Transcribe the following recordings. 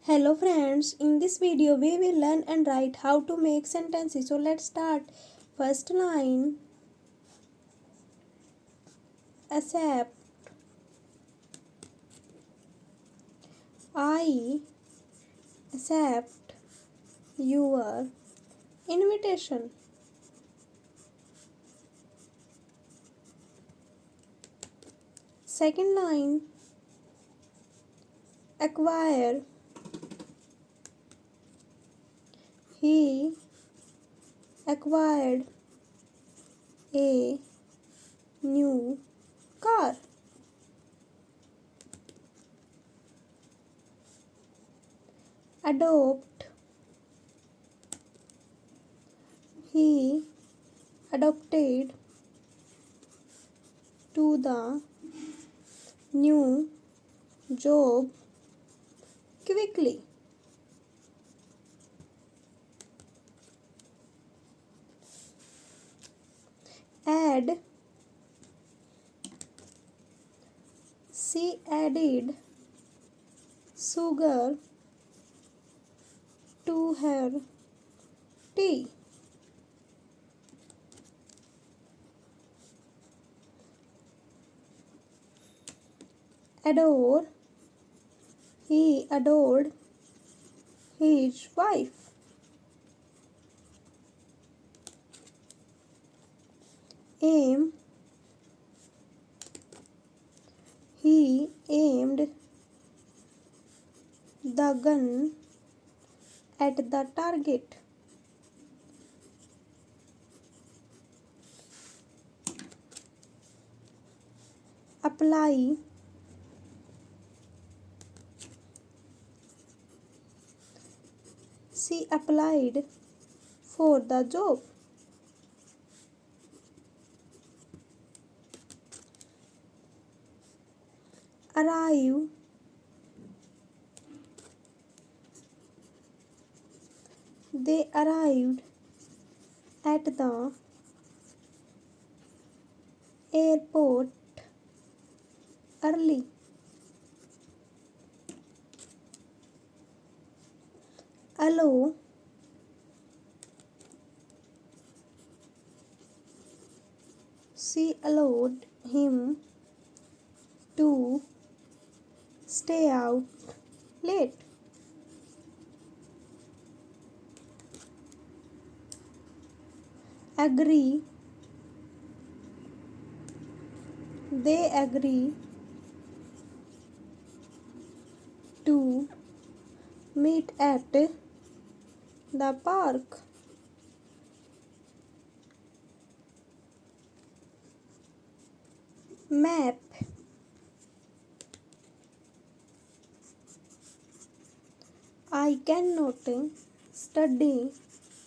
Hello friends, in this video we will learn and write how to make sentences. So let's start. First line, accept. I accept your invitation. Second line, acquire. He acquired a new car. Adopt. He adopted to the new job quickly. Add. She added sugar to her tea. Adore. He adored his wife. Aim. He aimed the gun at the target. Apply. She applied for the job. Arrive. They arrived at the airport early. Allow. She allowed him to stay out late. Agree. They agree to meet at the park. Map. I cannot study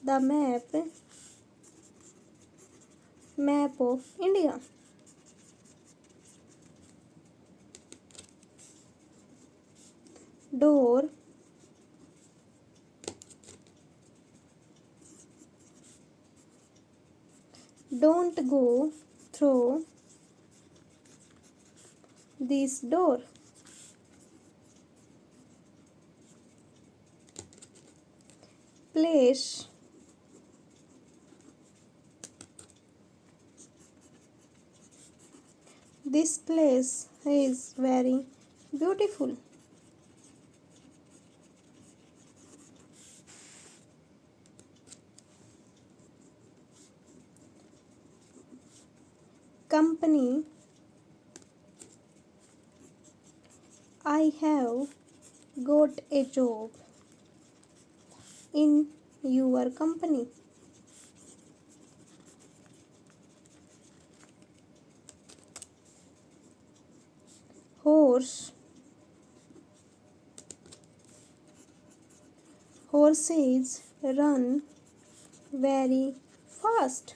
the map of India. Door. Don't go through this door. Place. This place is very beautiful. Company. I have got a job in your company. Horse. Horses run very fast.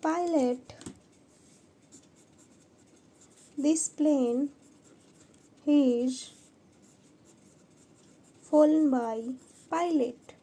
Pilot. This plane is flown by pilot.